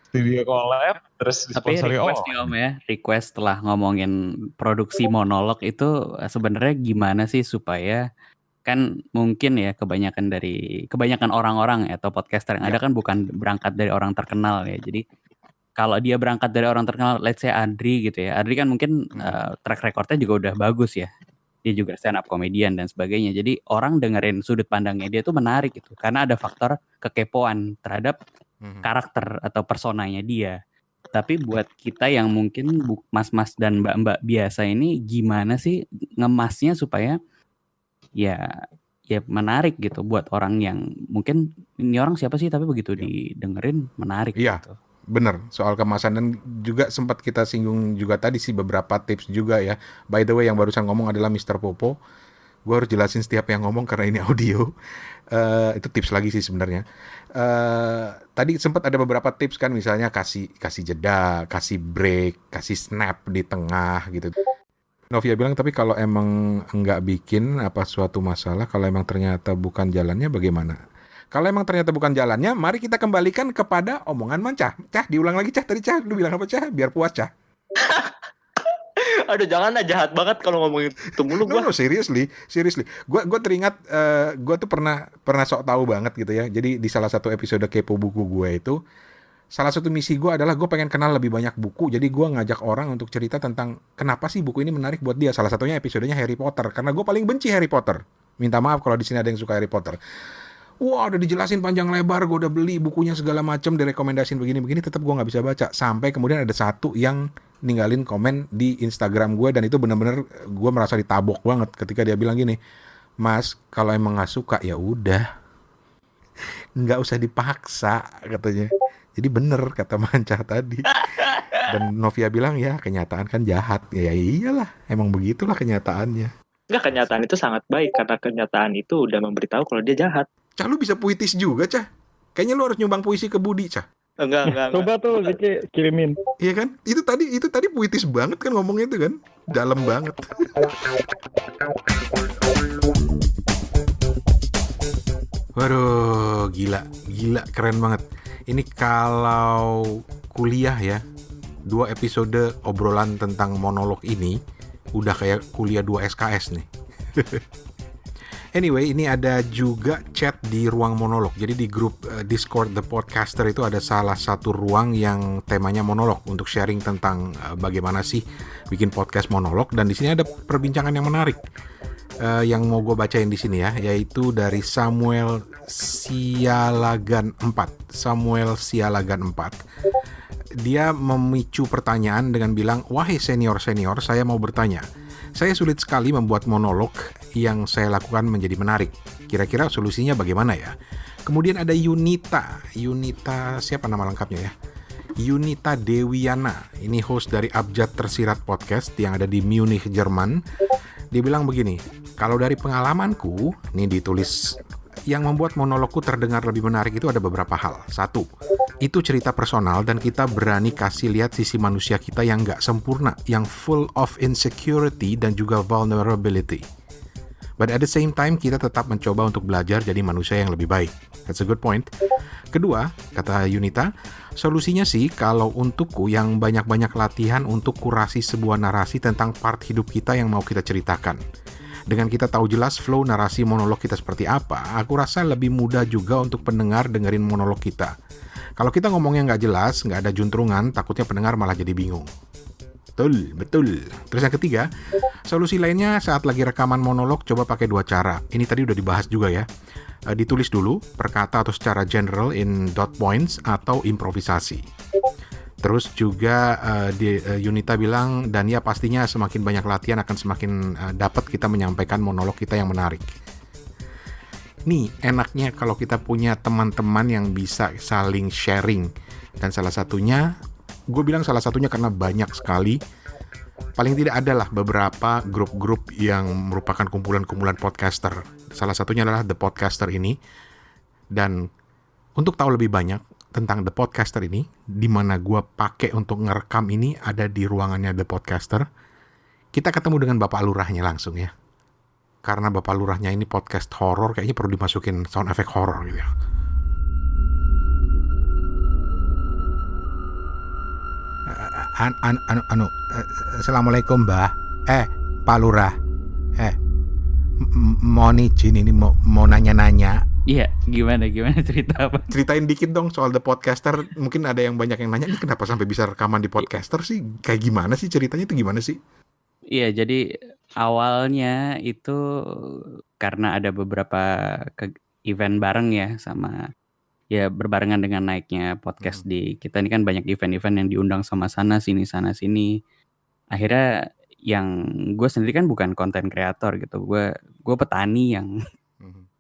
Studio collab terus disponsori request nih Om ya, request setelah ngomongin produksi monolog itu sebenarnya gimana sih supaya, kan mungkin ya kebanyakan orang-orang atau podcaster yang ada kan bukan berangkat dari orang terkenal ya. Jadi kalau dia berangkat dari orang terkenal, let's say Adri gitu ya. Adri kan mungkin track recordnya juga udah bagus ya. Dia juga stand up comedian dan sebagainya. Jadi orang dengerin sudut pandangnya dia tuh menarik gitu. Karena ada faktor kekepoan terhadap karakter atau personanya dia. Tapi buat kita yang mungkin mas-mas dan mbak-mbak biasa ini, gimana sih ngemasnya supaya ya menarik gitu buat orang yang mungkin ini orang siapa sih tapi begitu didengerin menarik gitu. bener soal kemasan, dan juga sempat kita singgung juga tadi sih beberapa tips juga ya. By the way, yang barusan ngomong adalah Mr. Popo. Gue harus jelasin setiap yang ngomong karena ini audio. Itu tips lagi sih sebenarnya. Tadi sempat ada beberapa tips kan, misalnya kasih jeda, kasih break, kasih snap di tengah gitu. Novia bilang, tapi kalau emang nggak bikin apa suatu masalah, kalau emang ternyata bukan jalannya bagaimana? Kalau emang ternyata bukan jalannya, mari kita kembalikan kepada omongan Cah. Cah, diulang lagi Cah, tadi Cah, lu bilang apa Cah? Biar puas Cah. Aduh, jangan lah, jahat banget kalau ngomongin itu mulu No, gua. seriously. Gue teringat, gue tuh pernah sok tahu banget gitu ya. Jadi di salah satu episode Kepo Buku gue itu, salah satu misi gue adalah gue pengen kenal lebih banyak buku. Jadi gue ngajak orang untuk cerita tentang kenapa sih buku ini menarik buat dia. Salah satunya episodenya Harry Potter, karena gue paling benci Harry Potter. Minta maaf kalau di sini ada yang suka Harry Potter. Wah, udah dijelasin panjang lebar, gue udah beli bukunya segala macem, direkomendasin begini-begini, tetap gue nggak bisa baca. Sampai kemudian ada satu yang ninggalin komen di Instagram gue, dan itu benar-benar gue merasa ditabok banget ketika dia bilang gini, Mas, kalau emang nggak suka ya udah, nggak usah dipaksa, katanya. Jadi bener kata Mancah tadi. Dan Novia bilang, ya kenyataan kan jahat. Ya iyalah, emang begitulah kenyataannya. Enggak, kenyataan itu sangat baik karena kenyataan itu udah memberitahu kalau dia jahat. Cah, lu bisa puitis juga, Cah. Kayaknya lu harus nyumbang puisi ke Budi, Cah. Enggak. Coba tuh Ziki kirimin. Iya kan? Itu tadi puitis banget kan ngomongnya itu kan. Dalam banget. Waduh, gila keren banget. Ini kalau kuliah ya, 2 episode obrolan tentang monolog ini udah kayak kuliah 2 SKS nih. Anyway, ini ada juga chat di ruang monolog. Jadi di grup Discord The Podcaster itu ada salah satu ruang yang temanya monolog, untuk sharing tentang bagaimana sih bikin podcast monolog. Dan di sini ada perbincangan yang menarik yang mau gue bacain di sini ya, yaitu dari Samuel Sialagan 4. Dia memicu pertanyaan dengan bilang, wahai senior, saya mau bertanya. Saya sulit sekali membuat monolog yang saya lakukan menjadi menarik. Kira-kira solusinya bagaimana ya? Kemudian ada Yunita, siapa nama lengkapnya ya? Yunita Dewiana. Ini host dari Abjad Tersirat Podcast yang ada di Munich, Jerman. Dia bilang begini, kalau dari pengalamanku, ini ditulis, yang membuat monologku terdengar lebih menarik itu ada beberapa hal. 1, itu cerita personal dan kita berani kasih lihat sisi manusia kita yang nggak sempurna, yang full of insecurity dan juga vulnerability. But at the same time kita tetap mencoba untuk belajar jadi manusia yang lebih baik. That's a good point. Kedua, kata Yunita, solusinya sih kalau untukku yang banyak-banyak latihan untuk kurasi sebuah narasi tentang part hidup kita yang mau kita ceritakan. Dengan kita tahu jelas flow narasi monolog kita seperti apa, aku rasa lebih mudah juga untuk pendengar dengerin monolog kita. Kalau kita ngomongnya nggak jelas, nggak ada juntrungan, takutnya pendengar malah jadi bingung. Betul. Terus yang ketiga, solusi lainnya saat lagi rekaman monolog coba pakai 2 cara. Ini tadi udah dibahas juga ya. Ditulis dulu, per kata atau secara general in dot points atau improvisasi. Terus juga Yunita bilang, dan ya pastinya semakin banyak latihan akan semakin dapat kita menyampaikan monolog kita yang menarik. Nih, enaknya kalau kita punya teman-teman yang bisa saling sharing. Dan salah satunya, gue bilang salah satunya karena banyak sekali, paling tidak adalah beberapa grup-grup yang merupakan kumpulan-kumpulan podcaster. Salah satunya adalah The Podcaster ini. Dan untuk tahu lebih banyak tentang The Podcaster ini, di mana gue pakai untuk ngerekam ini ada di ruangannya The Podcaster. Kita ketemu dengan Bapak Lurahnya langsung ya. Karena Bapak Lurahnya ini podcast horor, kayaknya perlu dimasukin sound effect horor gitu ya. Assalamualaikum Mbah. Pak Lurah. Mau izin ini mau nanya-nanya. Iya, gimana cerita apa? Ceritain dikit dong soal The Podcaster. Mungkin ada yang banyak yang nanya, ini kenapa sampai bisa rekaman di Podcaster sih? Kayak gimana sih ceritanya, itu gimana sih? Iya, jadi awalnya itu karena ada beberapa event bareng ya, sama ya berbarengan dengan naiknya podcast di kita ini kan banyak event-event yang diundang sama sana sini. Akhirnya yang gue sendiri kan bukan konten kreator gitu, gue petani yang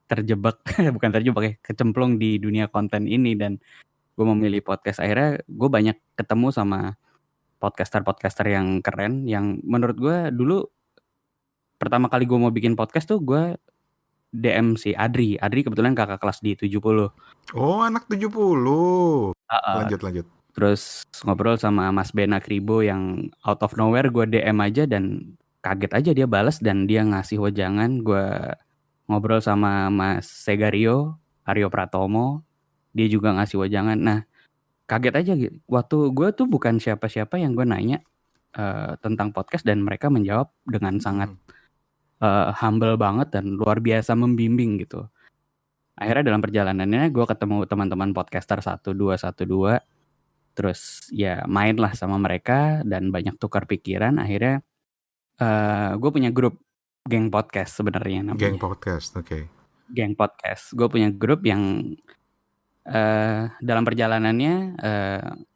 terjebak bukan terjebak ya, kecemplung di dunia konten ini, dan gue memilih podcast. Akhirnya gue banyak ketemu sama podcaster yang keren, yang menurut gue dulu pertama kali gue mau bikin podcast tuh gue DM si Adri kebetulan kakak kelas di 70. Oh, anak 70. Heeh. Lanjut. Terus ngobrol sama Mas Bena Kribo yang out of nowhere gue DM aja dan kaget aja dia balas dan dia ngasih wejangan. Gue ngobrol sama Mas Segario, Aryo Pratomo, dia juga ngasih wejangan. Nah, kaget aja gitu. Waktu gue tuh bukan siapa-siapa yang gue nanya tentang podcast dan mereka menjawab dengan sangat humble banget dan luar biasa membimbing gitu. Akhirnya dalam perjalanannya gue ketemu teman-teman podcaster 1212, terus ya main lah sama mereka dan banyak tukar pikiran. Akhirnya gue punya grup geng podcast sebenarnya namanya. Geng podcast, oke. Geng podcast. Gue punya grup yang dalam perjalanannya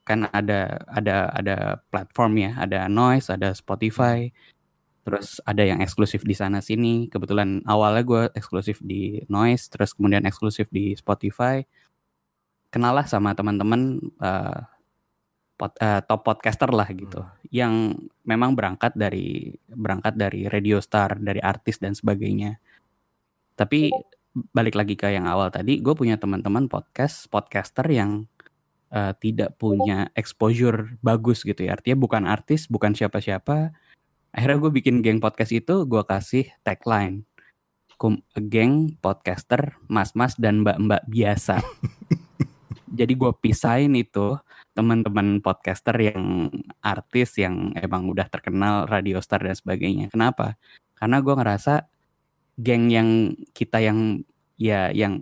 kan ada platform ya, ada Noise, ada Spotify, terus ada yang eksklusif di sana sini. Kebetulan awalnya gue eksklusif di Noise, terus kemudian eksklusif di Spotify. Kenal lah sama teman-teman top podcaster lah gitu, yang memang berangkat dari radio star, dari artis dan sebagainya. Tapi balik lagi ke yang awal tadi, gue punya teman-teman podcaster yang tidak punya exposure bagus gitu ya. Artinya bukan artis, bukan siapa-siapa. Akhirnya gue bikin geng podcast itu, gue kasih tagline, geng podcaster mas-mas dan mbak-mbak biasa. Jadi gue pisahin itu teman-teman podcaster yang artis yang emang udah terkenal, radio star dan sebagainya. Kenapa? Karena gue ngerasa geng yang kita yang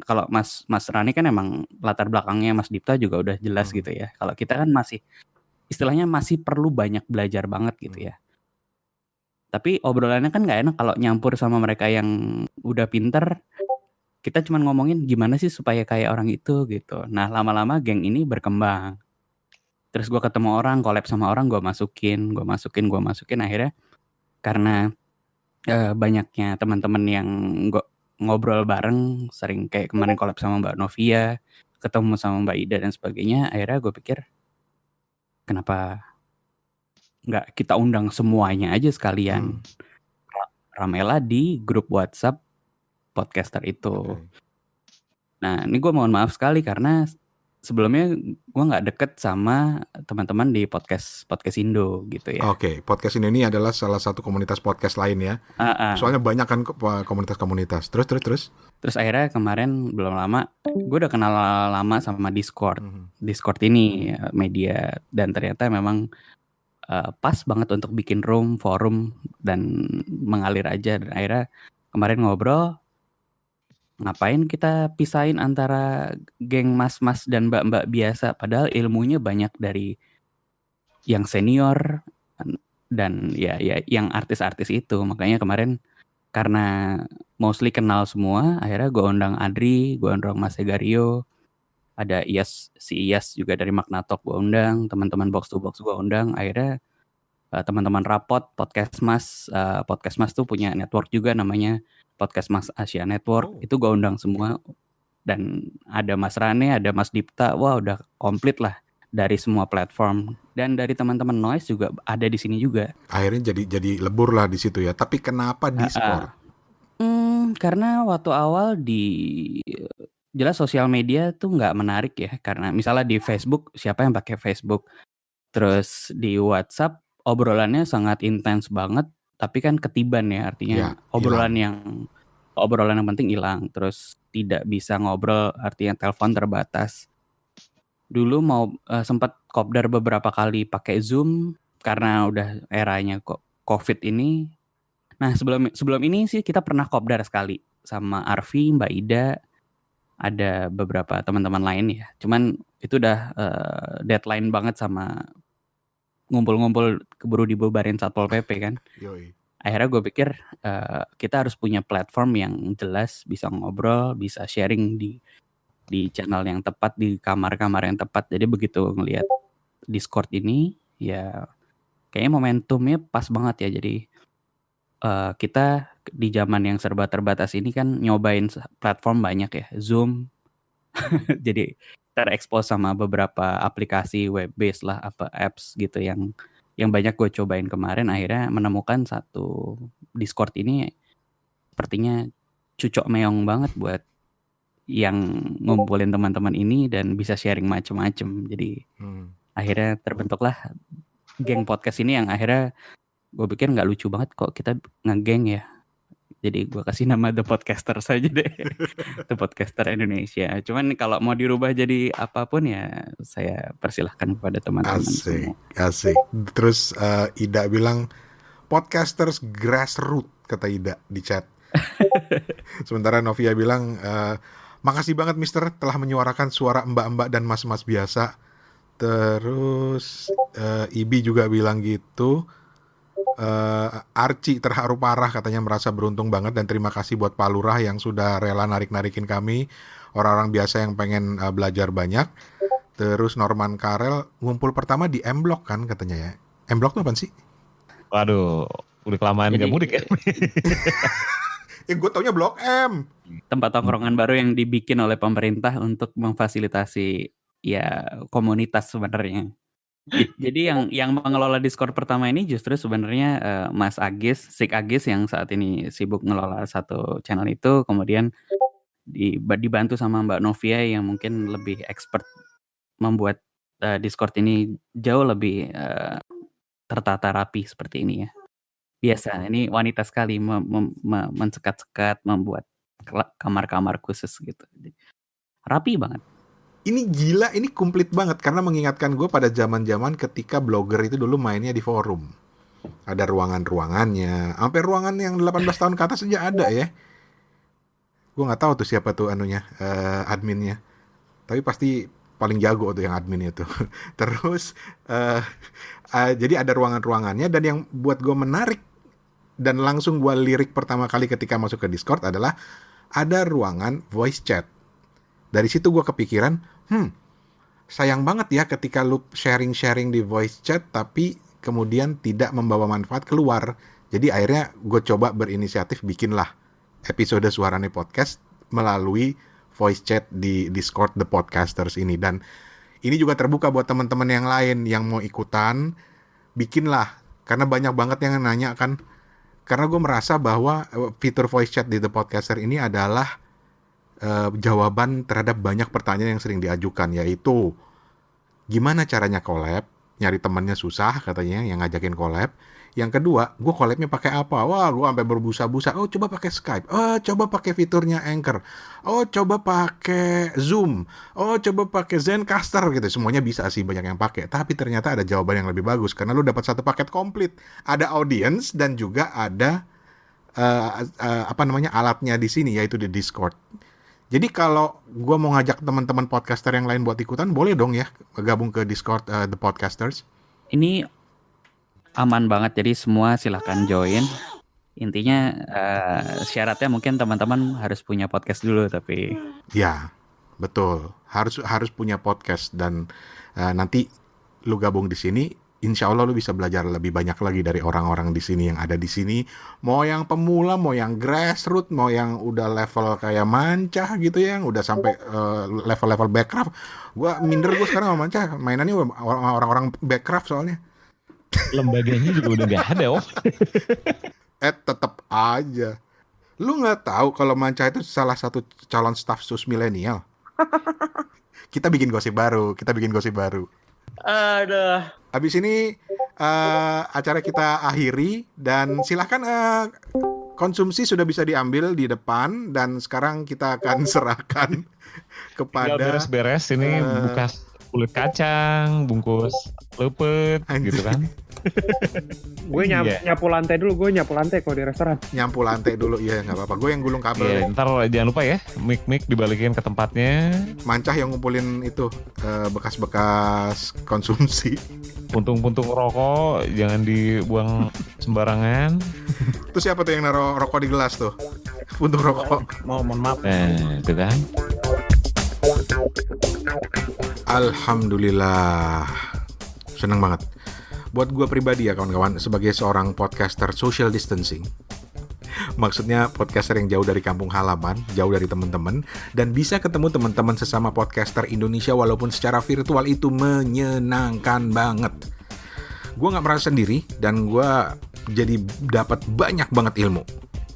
kalau Mas Rani kan emang latar belakangnya Mas Dipta juga udah jelas gitu ya. Kalau kita kan masih istilahnya masih perlu banyak belajar banget gitu ya. Tapi obrolannya kan nggak enak kalau nyampur sama mereka yang udah pinter. Kita cuma ngomongin gimana sih supaya kayak orang itu gitu. Nah lama-lama geng ini berkembang. Terus gue ketemu orang, collab sama orang, gue masukin. Akhirnya karena banyaknya teman-teman yang ngobrol bareng, sering kayak kemarin collab sama Mbak Novia, ketemu sama Mbak Ida dan sebagainya. Akhirnya gue pikir kenapa nggak kita undang semuanya aja sekalian. Ramelah di grup WhatsApp podcaster itu. Nah ini gue mohon maaf sekali karena sebelumnya gue nggak deket sama teman-teman di podcast Indo gitu ya. Oke, podcast Indo ini adalah salah satu komunitas podcast lain ya. Soalnya banyak kan komunitas-komunitas. Terus? Terus akhirnya kemarin belum lama, gue udah kenal lama sama Discord. Discord ini media dan ternyata memang pas banget untuk bikin room, forum dan mengalir aja. Dan akhirnya kemarin ngobrol. Ngapain kita pisahin antara geng mas-mas dan mbak-mbak biasa, padahal ilmunya banyak dari yang senior dan ya yang artis-artis itu. Makanya kemarin karena mostly kenal semua, akhirnya gue undang Adri, gue undang Mas Segario, ada si Iyas juga dari Magnatalk gue undang, teman-teman Box to Box gue undang. Akhirnya teman-teman Rapot, Podcast Mas tuh punya network juga namanya Podcast Mas Asia Network. Itu gue undang semua. Dan ada Mas Rane, ada Mas Dipta. Wah udah komplit lah dari semua platform. Dan dari teman-teman Noise juga ada di sini juga. Akhirnya jadi lebur lah di situ ya. Tapi kenapa Discord? Karena waktu awal jelas sosial media tuh nggak menarik ya. Karena misalnya di Facebook, siapa yang pakai Facebook? Terus di WhatsApp obrolannya sangat intens banget. Tapi kan ketiban ya, artinya obrolan yang penting hilang. Terus tidak bisa ngobrol, artinya telepon terbatas. Dulu mau sempat kopdar beberapa kali pakai Zoom karena udah eranya COVID ini. Nah sebelum ini sih kita pernah kopdar sekali sama Arfi, Mbak Ida, ada beberapa teman-teman lain ya. Cuman itu udah deadline banget sama ngumpul-ngumpul keburu dibubarin Satpol PP kan. Akhirnya gue pikir kita harus punya platform yang jelas, bisa ngobrol, bisa sharing di channel yang tepat, di kamar-kamar yang tepat. Jadi begitu ngelihat Discord ini, ya kayaknya momentumnya pas banget ya. Jadi kita di zaman yang serba terbatas ini kan nyobain platform banyak ya, Zoom. Jadi terekspos sama beberapa aplikasi web based lah, apps gitu yang banyak gue cobain kemarin, akhirnya menemukan satu Discord ini sepertinya cucok meong banget buat yang ngumpulin teman-teman ini dan bisa sharing macem-macem. Jadi akhirnya terbentuklah geng podcast ini yang akhirnya gue pikir nggak lucu banget kok kita ngegeng ya. Jadi gue kasih nama The Podcaster saja deh. The Podcaster Indonesia. Cuman kalau mau dirubah jadi apapun ya saya persilahkan kepada teman-teman semua. Asik. Terus Ida bilang podcasters grassroots, kata Ida di chat. Sementara Novia bilang makasih banget Mister telah menyuarakan suara mbak-mbak dan mas-mas biasa. Terus Ibi juga bilang gitu. Archie terharu parah, katanya merasa beruntung banget dan terima kasih buat Pak Lurah yang sudah rela narik-narikin kami orang-orang biasa yang pengen belajar banyak. Terus Norman Karel ngumpul pertama di M-Block kan katanya ya. M-Block tuh apaan sih? Waduh, udah kelamaan gak mudik ya. Gue taunya Blok M. Tempat tongkrongan baru yang dibikin oleh pemerintah untuk memfasilitasi ya komunitas sebenarnya. Jadi yang mengelola Discord pertama ini justru sebenarnya Mas Agis, Sik Agis yang saat ini sibuk ngelola satu channel itu, kemudian dibantu sama Mbak Novia yang mungkin lebih expert membuat Discord ini jauh lebih tertata rapi seperti ini ya. Biasa, ini wanita sekali mensekat-sekat, membuat kamar-kamar khusus gitu. Rapi banget. Ini gila, ini komplit banget karena mengingatkan gue pada zaman-zaman ketika blogger itu dulu mainnya di forum. Ada ruangan-ruangannya, sampai ruangan yang 18 tahun ke atas aja ada ya. Gue nggak tahu tuh siapa tuh adminnya. Tapi pasti paling jago tuh yang admin itu. Terus jadi ada ruangan-ruangannya, dan yang buat gue menarik dan langsung gue lirik pertama kali ketika masuk ke Discord adalah ada ruangan voice chat. Dari situ gue kepikiran, sayang banget ya ketika lu sharing-sharing di voice chat tapi kemudian tidak membawa manfaat keluar. Jadi akhirnya gue coba berinisiatif bikinlah episode Suarane Podcast melalui voice chat di Discord The Podcasters ini. Dan ini juga terbuka buat teman-teman yang lain yang mau ikutan, bikinlah. Karena banyak banget yang nanya kan. Karena gue merasa bahwa fitur voice chat di The Podcaster ini adalah jawaban terhadap banyak pertanyaan yang sering diajukan, yaitu gimana caranya collab, nyari temannya susah katanya yang ngajakin collab. Yang kedua, gue collabnya pakai apa? Wah, gue sampai berbusa-busa. Oh, coba pakai Skype. Oh, coba pakai fiturnya Anchor. Oh, coba pakai Zoom. Oh, coba pakai Zencaster gitu. Semuanya bisa sih, banyak yang pakai. Tapi ternyata ada jawaban yang lebih bagus karena lu dapat satu paket komplit. Ada audience dan juga ada alatnya di sini, yaitu di Discord. Jadi kalau gue mau ngajak teman-teman podcaster yang lain buat ikutan, boleh dong ya gabung ke Discord The Podcasters. Ini aman banget, jadi semua silahkan join. Intinya syaratnya mungkin teman-teman harus punya podcast dulu, tapi ya betul, harus punya podcast, dan nanti lu gabung di sini. Insya Allah lu bisa belajar lebih banyak lagi dari orang-orang di sini yang ada di sini. Mau yang pemula, mau yang grassroots, mau yang udah level kayak Mancah gitu ya, yang udah sampai level-level Backcraft. Gua minder gue sekarang sama Mancah, mainannya orang-orang Backcraft soalnya. Lembaganya juga udah gak ada, Tetep aja. Lu nggak tahu kalau Mancah itu salah satu calon staff sus milenial. Kita bikin gosip baru. Aduh. Habis ini acara kita akhiri, dan silahkan konsumsi sudah bisa diambil di depan, dan sekarang kita akan serahkan kepada tinggal beres-beres ini buka kulit kacang, bungkus lepet gitu kan. Gue nyapu lantai dulu, kalau di restoran. Nyapu lantai dulu, iya nggak apa-apa. Gue yang gulung kabel. Iya, ntar jangan lupa ya, mic dibalikin ke tempatnya. Mancah yang ngumpulin itu bekas-bekas konsumsi. Puntung-puntung rokok jangan dibuang sembarangan. Terus siapa tuh yang naruh rokok di gelas tuh? Puntung rokok. Mohon maaf. Itu kan. Alhamdulillah, seneng banget. Buat gue pribadi ya kawan-kawan, sebagai seorang podcaster social distancing, Maksudnya podcaster yang jauh dari kampung halaman, jauh dari teman-teman, dan bisa ketemu teman-teman sesama podcaster Indonesia walaupun secara virtual itu menyenangkan banget. Gue gak merasa sendiri dan gue jadi dapat banyak banget ilmu.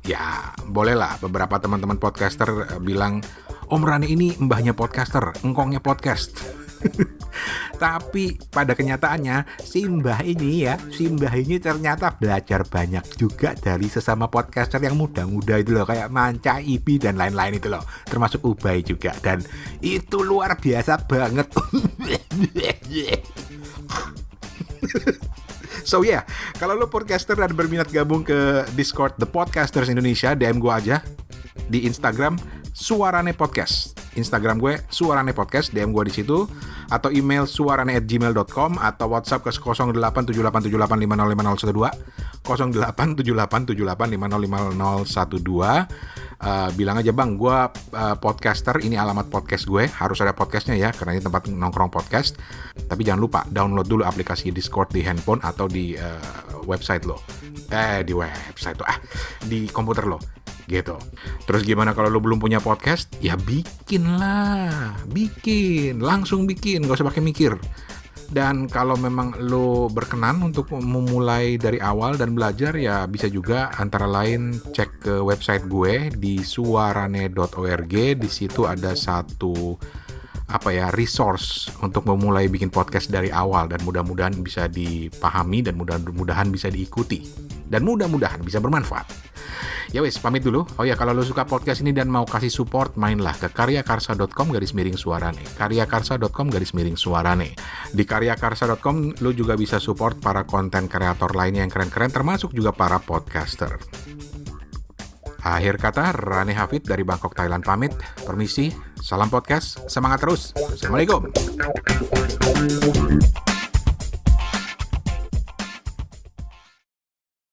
Ya, bolehlah beberapa teman-teman podcaster bilang, Om Rane ini mbahnya podcaster, engkongnya podcast. Tapi pada kenyataannya si mbah ini ternyata belajar banyak juga dari sesama podcaster yang muda-muda itu loh, kayak Manca, Ibi dan lain-lain itu loh, termasuk Ubay juga, dan itu luar biasa banget. So yeah, kalau lo podcaster dan berminat gabung ke Discord The Podcasters Indonesia, DM gue aja di Instagram Suarane Podcast. Instagram gue Suarane Podcast, DM gue di situ, atau email suarane@gmail.com, atau WhatsApp ke 087878505012, 087878505012. Bilang aja, Bang, gue podcaster, ini alamat podcast gue, harus ada podcastnya ya, karena ini tempat nongkrong podcast. Tapi jangan lupa download dulu aplikasi Discord di handphone atau di website lo, di komputer lo. Gitu. Terus gimana kalau lo belum punya podcast? Ya langsung bikin, gak usah pakai mikir. Dan kalau memang lo berkenan untuk memulai dari awal dan belajar, ya bisa juga antara lain cek ke website gue di suarane.org. Di situ ada satu resource untuk memulai bikin podcast dari awal, dan mudah-mudahan bisa dipahami dan mudah-mudahan bisa diikuti dan mudah-mudahan bisa bermanfaat. Ya wes, pamit dulu. Oh ya, kalau lo suka podcast ini dan mau kasih support, mainlah ke karyakarsa.com/suarane. karyakarsa.com/suarane. Di karyakarsa.com lo juga bisa support para konten kreator lainnya yang keren-keren, termasuk juga para podcaster. Akhir kata, Rane Hafid dari Bangkok, Thailand pamit. Permisi, salam podcast, semangat terus. Assalamualaikum.